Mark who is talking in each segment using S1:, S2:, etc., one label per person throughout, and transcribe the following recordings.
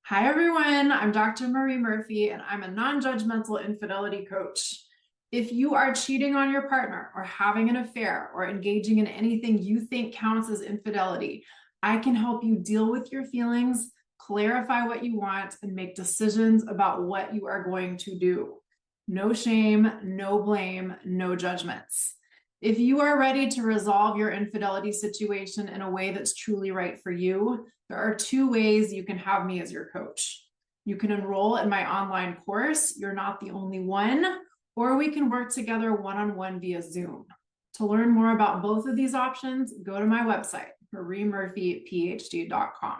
S1: Hi, everyone. I'm Dr. Marie Murphy, and I'm a non-judgmental infidelity coach. If you are cheating on your partner or having an affair or engaging in anything you think counts as infidelity, I can help you deal with your feelings, clarify what you want, and make decisions about what you are going to do. No shame, no blame, no judgments. If you are ready to resolve your infidelity situation in a way that's truly right for you, there are two ways you can have me as your coach. You can enroll in my online course, You're Not the Only One, or we can work together one-on-one via Zoom. To learn more about both of these options, go to my website, mariemurphyphd.com.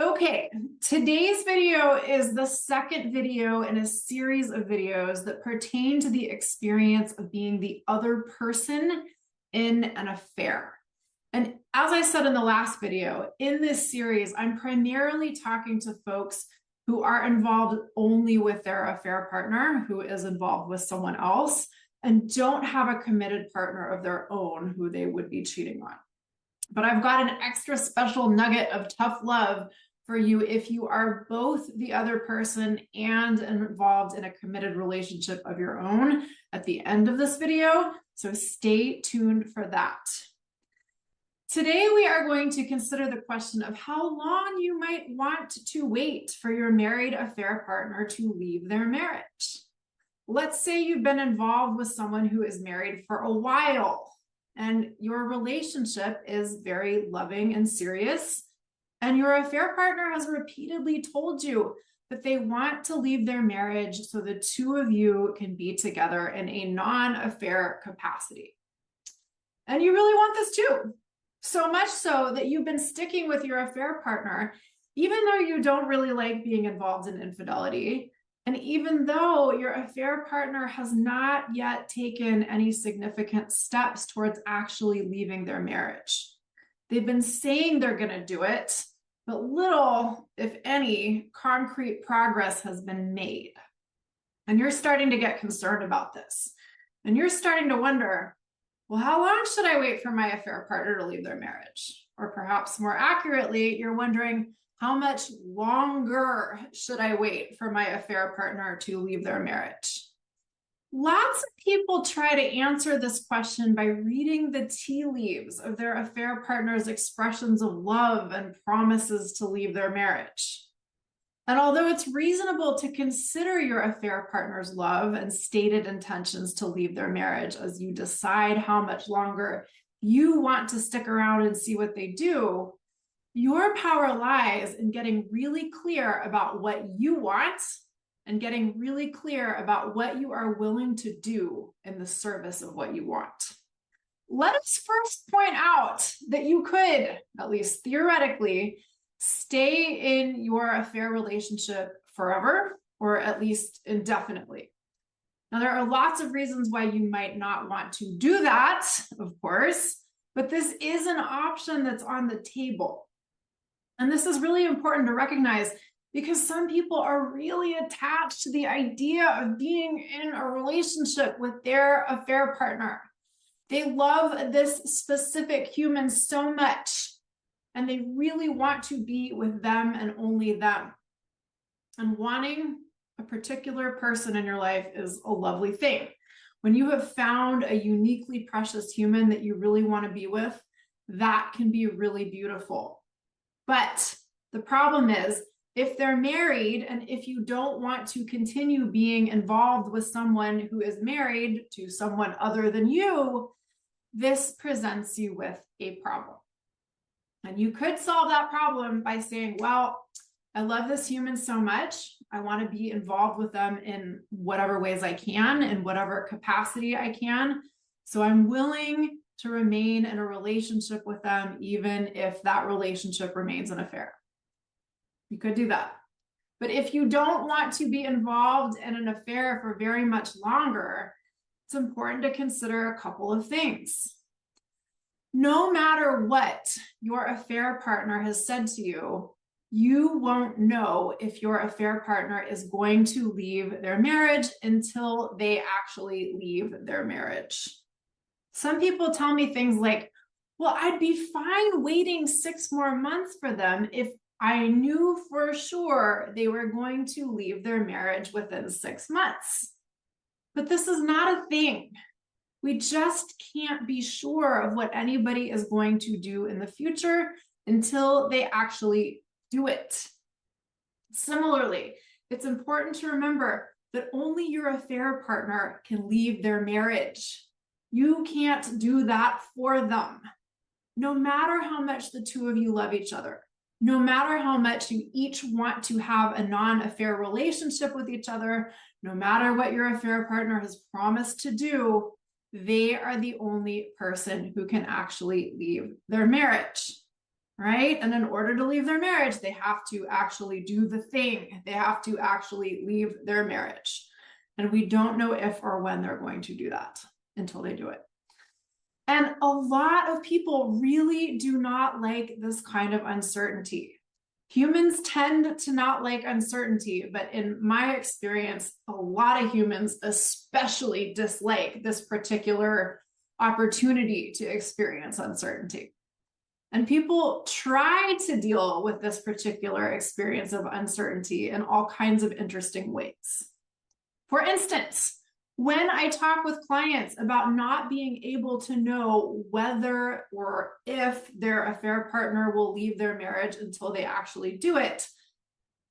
S1: Okay, today's video is the second video in a series of videos that pertain to the experience of being the other person in an affair. And as I said in the last video, in this series, I'm primarily talking to folks who are involved only with their affair partner, who is involved with someone else, and don't have a committed partner of their own who they would be cheating on. But I've got an extra special nugget of tough love for you if you are both the other person and involved in a committed relationship of your own at the end of this video. So stay tuned for that. Today, we are going to consider the question of how long you might want to wait for your married affair partner to leave their marriage. Let's say you've been involved with someone who is married for a while, and your relationship is very loving and serious, and your affair partner has repeatedly told you that they want to leave their marriage so the two of you can be together in a non-affair capacity. And you really want this too. So much so that you've been sticking with your affair partner, even though you don't really like being involved in infidelity, and even though your affair partner has not yet taken any significant steps towards actually leaving their marriage. They've been saying they're going to do it, but little, if any, concrete progress has been made. And you're starting to get concerned about this. And you're starting to wonder, well, how long should I wait for my affair partner to leave their marriage? Or perhaps more accurately, you're wondering, how much longer should I wait for my affair partner to leave their marriage? Lots of people try to answer this question by reading the tea leaves of their affair partner's expressions of love and promises to leave their marriage. And although it's reasonable to consider your affair partner's love and stated intentions to leave their marriage as you decide how much longer you want to stick around and see what they do, your power lies in getting really clear about what you want and getting really clear about what you are willing to do in the service of what you want. Let us first point out that you could, at least theoretically, stay in your affair relationship forever, or at least indefinitely. Now, there are lots of reasons why you might not want to do that, of course, but this is an option that's on the table. And this is really important to recognize because some people are really attached to the idea of being in a relationship with their affair partner. They love this specific human so much, and they really want to be with them and only them. And wanting a particular person in your life is a lovely thing. When you have found a uniquely precious human that you really want to be with, that can be really beautiful. But the problem is, if they're married and if you don't want to continue being involved with someone who is married to someone other than you, this presents you with a problem. And you could solve that problem by saying, well, I love this human so much. I want to be involved with them in whatever ways I can, in whatever capacity I can. So I'm willing to remain in a relationship with them, even if that relationship remains an affair. You could do that. But if you don't want to be involved in an affair for very much longer, it's important to consider a couple of things. No matter what your affair partner has said to you, you won't know if your affair partner is going to leave their marriage until they actually leave their marriage. Some people tell me things like, well, I'd be fine waiting 6 more months for them if I knew for sure they were going to leave their marriage within 6 months. But this is not a thing. We just can't be sure of what anybody is going to do in the future until they actually do it. Similarly, it's important to remember that only your affair partner can leave their marriage. You can't do that for them. No matter how much the two of you love each other, no matter how much you each want to have a non-affair relationship with each other, no matter what your affair partner has promised to do, they are the only person who can actually leave their marriage, right? And in order to leave their marriage, they have to actually do the thing. They have to actually leave their marriage. And we don't know if or when they're going to do that until they do it. And a lot of people really do not like this kind of uncertainty. Humans tend to not like uncertainty, but in my experience, a lot of humans especially dislike this particular opportunity to experience uncertainty. And people try to deal with this particular experience of uncertainty in all kinds of interesting ways. For instance, when I talk with clients about not being able to know whether or if their affair partner will leave their marriage until they actually do it,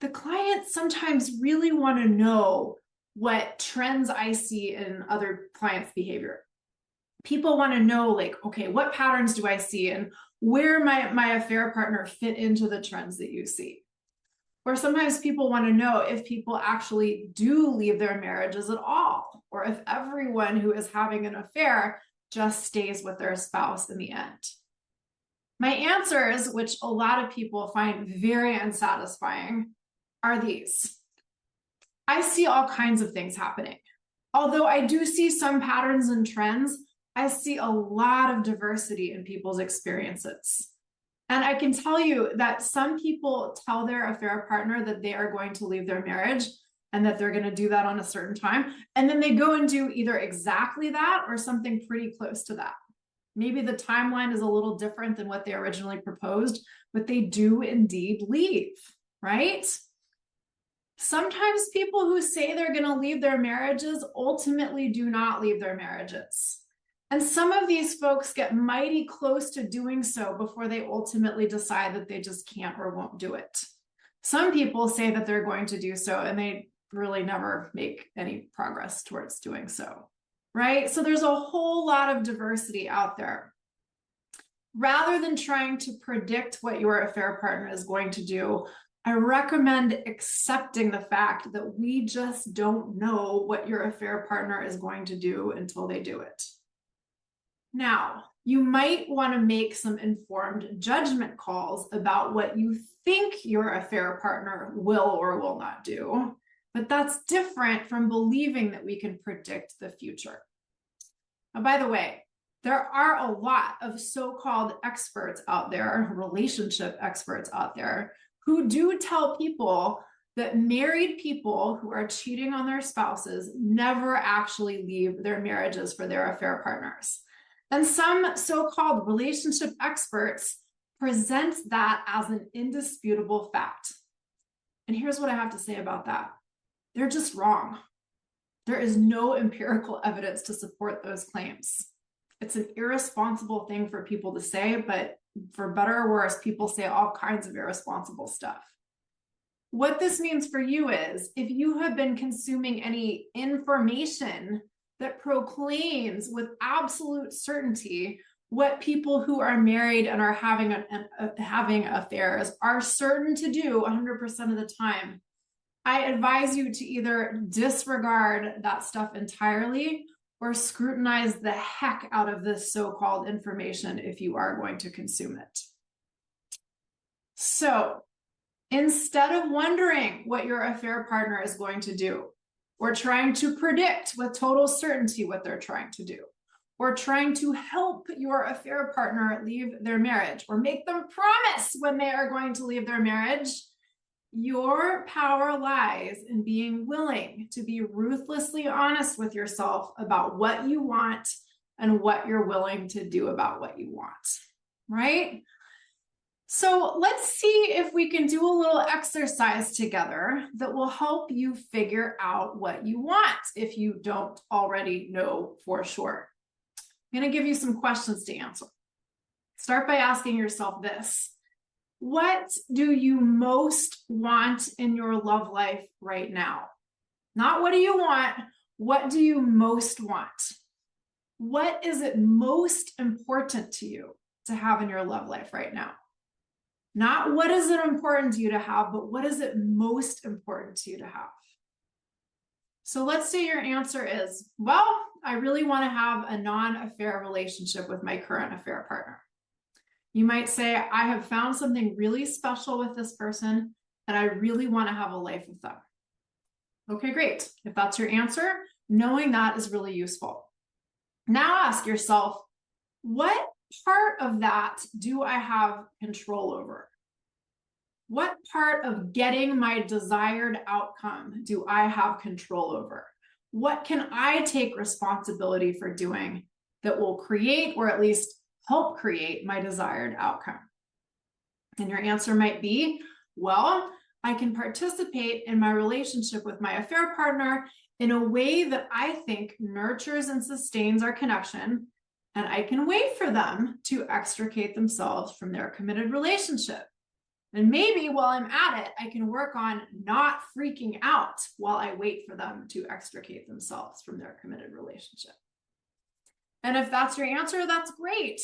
S1: the clients sometimes really want to know what trends I see in other clients' behavior. People want to know, like, okay, what patterns do I see and where my affair partner fit into the trends that you see? Or sometimes people want to know if people actually do leave their marriages at all, or if everyone who is having an affair just stays with their spouse in the end. My answers, which a lot of people find very unsatisfying, are these. I see all kinds of things happening. Although I do see some patterns and trends, I see a lot of diversity in people's experiences. And I can tell you that some people tell their affair partner that they are going to leave their marriage and that they're going to do that on a certain time. And then they go and do either exactly that or something pretty close to that. Maybe the timeline is a little different than what they originally proposed, but they do indeed leave, right? Sometimes people who say they're going to leave their marriages ultimately do not leave their marriages. And some of these folks get mighty close to doing so before they ultimately decide that they just can't or won't do it. Some people say that they're going to do so and they really never make any progress towards doing so, right? So there's a whole lot of diversity out there. Rather than trying to predict what your affair partner is going to do, I recommend accepting the fact that we just don't know what your affair partner is going to do until they do it. Now, you might want to make some informed judgment calls about what you think your affair partner will or will not do, but that's different from believing that we can predict the future. Now, by the way, there are a lot of so-called experts out there, relationship experts out there, who do tell people that married people who are cheating on their spouses never actually leave their marriages for their affair partners. And some so-called relationship experts present that as an indisputable fact. And here's what I have to say about that. They're just wrong. There is no empirical evidence to support those claims. It's an irresponsible thing for people to say, but for better or worse, people say all kinds of irresponsible stuff. What this means for you is, if you have been consuming any information that proclaims with absolute certainty what people who are married and are having affairs are certain to do 100% of the time, I advise you to either disregard that stuff entirely or scrutinize the heck out of this so-called information if you are going to consume it. So instead of wondering what your affair partner is going to do, or trying to predict with total certainty what they're trying to do, or trying to help your affair partner leave their marriage, or make them promise when they are going to leave their marriage, your power lies in being willing to be ruthlessly honest with yourself about what you want and what you're willing to do about what you want, right? So let's see if we can do a little exercise together that will help you figure out what you want if you don't already know for sure. I'm going to give you some questions to answer. Start by asking yourself this. What do you most want in your love life right now? Not what do you want, what do you most want? What is it most important to you to have in your love life right now? Not what is it important to you to have, but what is it most important to you to have? So let's say your answer is, well, I really want to have a non-affair relationship with my current affair partner. You might say, I have found something really special with this person, and I really want to have a life with them. Okay, great. If that's your answer, knowing that is really useful. Now ask yourself, what part of that do I have control over? What part of getting my desired outcome do I have control over? What can I take responsibility for doing that will create, or at least help create, my desired outcome? And your answer might be, well, I can participate in my relationship with my affair partner in a way that I think nurtures and sustains our connection, and I can wait for them to extricate themselves from their committed relationship. And maybe while I'm at it, I can work on not freaking out while I wait for them to extricate themselves from their committed relationship. And if that's your answer, that's great.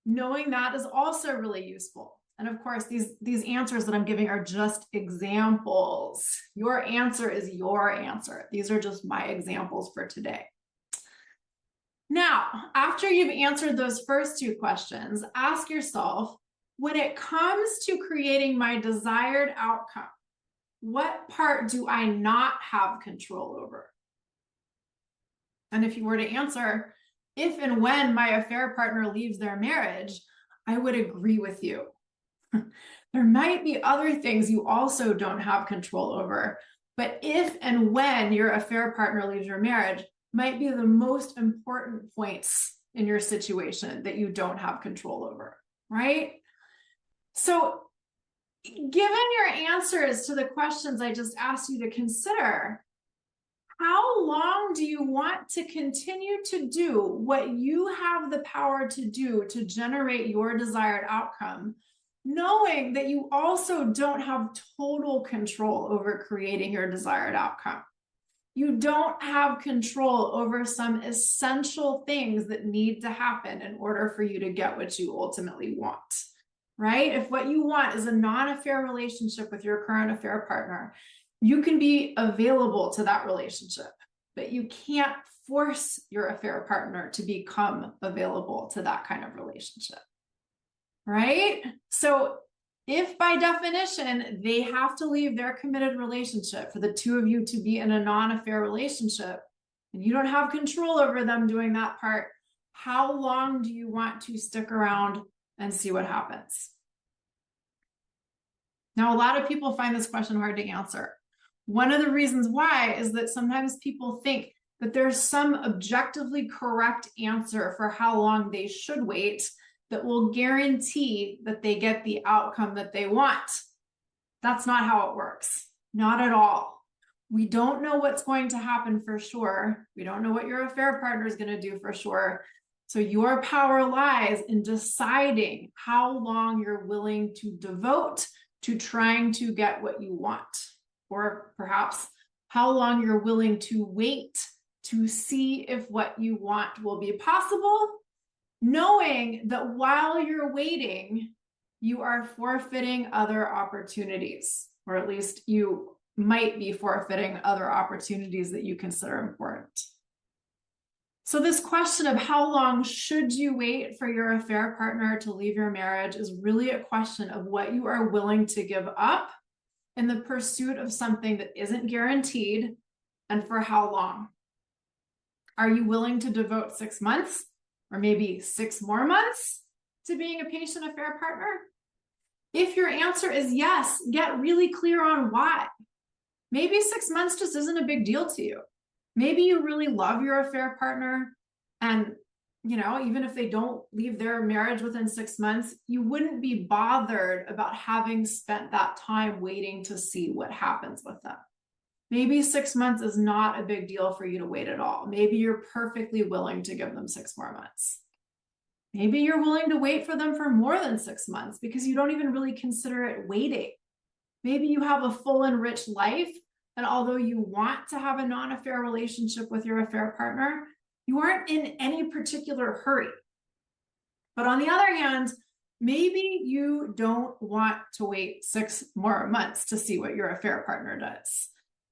S1: Knowing that is also really useful. And of course, these answers that I'm giving are just examples. Your answer is your answer. These are just my examples for today. Now, after you've answered those first two questions, ask yourself, when it comes to creating my desired outcome, what part do I not have control over? And if you were to answer, if and when my affair partner leaves their marriage, I would agree with you. There might be other things you also don't have control over, but if and when your affair partner leaves your marriage might be the most important points in your situation that you don't have control over, right? So given your answers to the questions I just asked you to consider, how long do you want to continue to do what you have the power to do to generate your desired outcome, knowing that you also don't have total control over creating your desired outcome? You don't have control over some essential things that need to happen in order for you to get what you ultimately want, right? If what you want is a non-affair relationship with your current affair partner, you can be available to that relationship, but you can't force your affair partner to become available to that kind of relationship, right? So if by definition, they have to leave their committed relationship for the two of you to be in a non-affair relationship, and you don't have control over them doing that part, how long do you want to stick around and see what happens? Now, a lot of people find this question hard to answer. One of the reasons why is that sometimes people think that there's some objectively correct answer for how long they should wait that will guarantee that they get the outcome that they want. That's not how it works. Not at all. We don't know what's going to happen for sure. We don't know what your affair partner is going to do for sure. So your power lies in deciding how long you're willing to devote to trying to get what you want, or perhaps how long you're willing to wait to see if what you want will be possible, knowing that while you're waiting, you are forfeiting other opportunities, or at least you might be forfeiting other opportunities that you consider important. So this question of how long should you wait for your affair partner to leave your marriage is really a question of what you are willing to give up in the pursuit of something that isn't guaranteed, and for how long. Are you willing to devote 6 months or maybe 6 more months to being a patient affair partner? If your answer is yes, get really clear on why. Maybe 6 months just isn't a big deal to you. Maybe you really love your affair partner and even if they don't leave their marriage within 6 months, you wouldn't be bothered about having spent that time waiting to see what happens with them. Maybe 6 months is not a big deal for you to wait at all. Maybe you're perfectly willing to give them 6 more months. Maybe you're willing to wait for them for more than 6 months because you don't even really consider it waiting. Maybe you have a full and rich life, and although you want to have a non-affair relationship with your affair partner, you aren't in any particular hurry. But on the other hand, maybe you don't want to wait 6 more months to see what your affair partner does.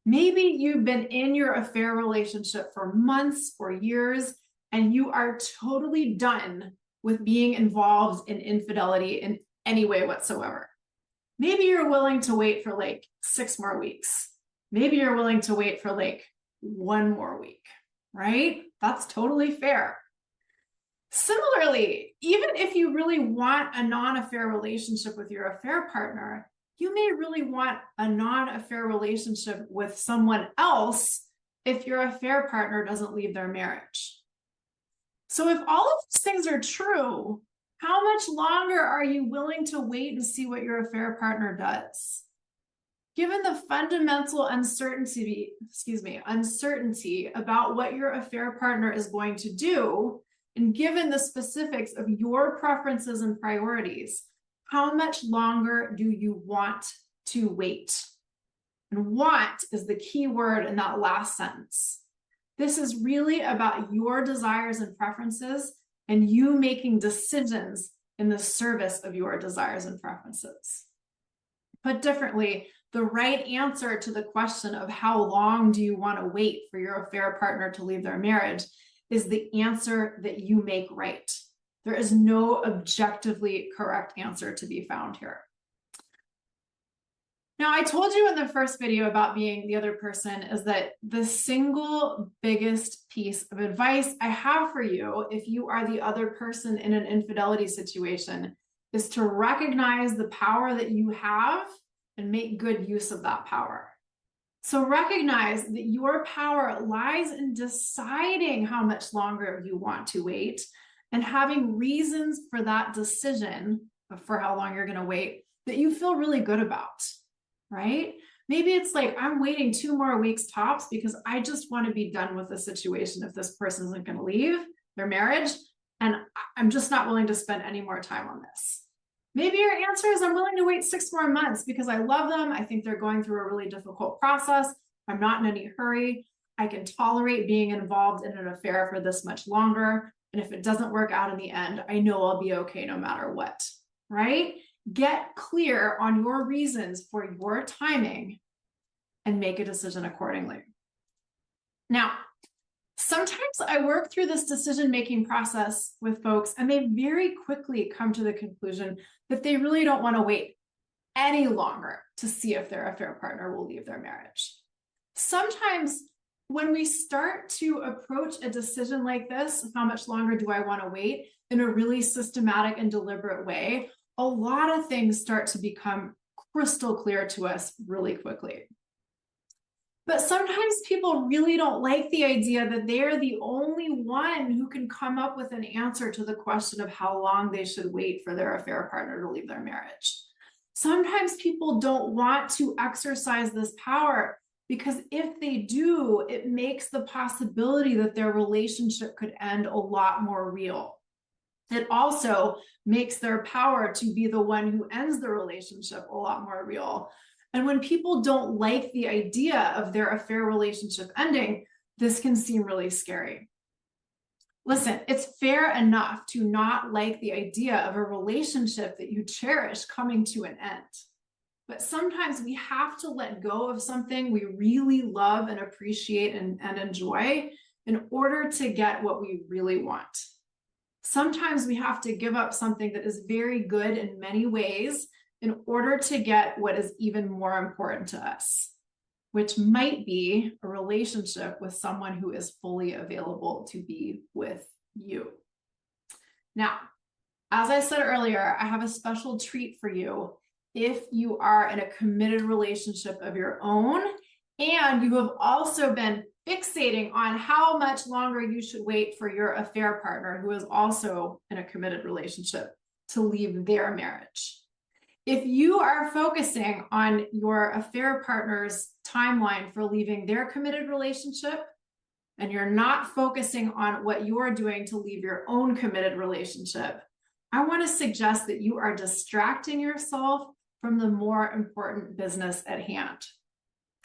S1: Maybe you've been in your affair relationship for months or years, and you are totally done with being involved in infidelity in any way whatsoever. Maybe you're willing to wait for like 6 more weeks. Maybe you're willing to wait for like 1 more week, right? That's totally fair. Similarly, even if you really want a non-affair relationship with your affair partner, you may really want a non-affair relationship with someone else if your affair partner doesn't leave their marriage. So if all of these things are true, how much longer are you willing to wait and see what your affair partner does? Given the fundamental uncertainty about what your affair partner is going to do, and given the specifics of your preferences and priorities, how much longer do you want to wait? And want is the key word in that last sentence. This is really about your desires and preferences and you making decisions in the service of your desires and preferences. Put differently, the right answer to the question of how long do you want to wait for your affair partner to leave their marriage is the answer that you make right. There is no objectively correct answer to be found here. Now, I told you in the first video about being the other person is that the single biggest piece of advice I have for you if you are the other person in an infidelity situation is to recognize the power that you have and make good use of that power. So recognize that your power lies in deciding how much longer you want to wait and having reasons for that decision for how long you're going to wait that you feel really good about, right? Maybe it's like, I'm waiting 2 more weeks tops because I just want to be done with the situation if this person isn't going to leave their marriage, and I'm just not willing to spend any more time on this. Maybe your answer is, I'm willing to wait 6 more months because I love them. I think they're going through a really difficult process. I'm not in any hurry. I can tolerate being involved in an affair for this much longer. And if it doesn't work out in the end, I know I'll be okay no matter what, right? Get clear on your reasons for your timing and make a decision accordingly. Now, sometimes I work through this decision-making process with folks and they very quickly come to the conclusion that they really don't want to wait any longer to see if their affair partner will leave their marriage. Sometimes when we start to approach a decision like this, how much longer do I want to wait, in a really systematic and deliberate way, a lot of things start to become crystal clear to us really quickly. But sometimes people really don't like the idea that they're the only one who can come up with an answer to the question of how long they should wait for their affair partner to leave their marriage. Sometimes people don't want to exercise this power because if they do, it makes the possibility that their relationship could end a lot more real. It also makes their power to be the one who ends the relationship a lot more real. And when people don't like the idea of their affair relationship ending, this can seem really scary. Listen, it's fair enough to not like the idea of a relationship that you cherish coming to an end. But sometimes we have to let go of something we really love and appreciate and enjoy in order to get what we really want. Sometimes we have to give up something that is very good in many ways in order to get what is even more important to us, which might be a relationship with someone who is fully available to be with you. Now, as I said earlier, I have a special treat for you if you are in a committed relationship of your own And you have also been fixating on how much longer you should wait for your affair partner, who is also in a committed relationship, to leave their marriage. If you are focusing on your affair partner's timeline for leaving their committed relationship, and you're not focusing on what you're doing to leave your own committed relationship, I want to suggest that you are distracting yourself from the more important business at hand.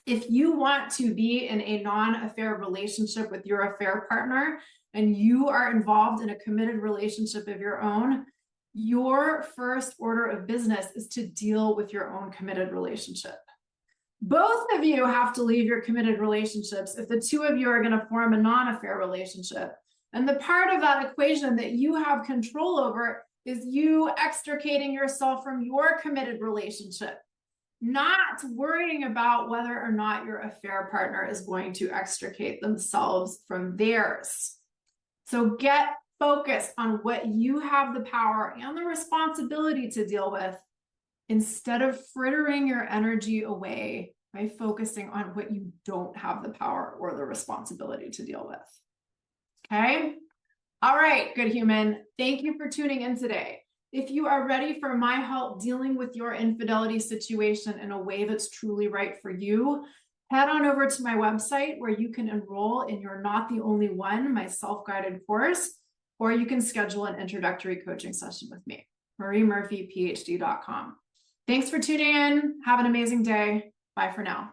S1: If you want to be in a non-affair relationship with your affair partner and you are involved in a committed relationship of your own, your first order of business is to deal with your own committed relationship. Both of you have to leave your committed relationships if the two of you are going to form a non-affair relationship. And the part of that equation that you have control over is you extricating yourself from your committed relationship, not worrying about whether or not your affair partner is going to extricate themselves from theirs. So get focused on what you have the power and the responsibility to deal with, instead of frittering your energy away by focusing on what you don't have the power or the responsibility to deal with. Okay? All right, good human. Thank you for tuning in today. If you are ready for my help dealing with your infidelity situation in a way that's truly right for you, head on over to my website where you can enroll in You're Not the Only One, my self-guided course, or you can schedule an introductory coaching session with me, mariemurphyphd.com. Thanks for tuning in. Have an amazing day. Bye for now.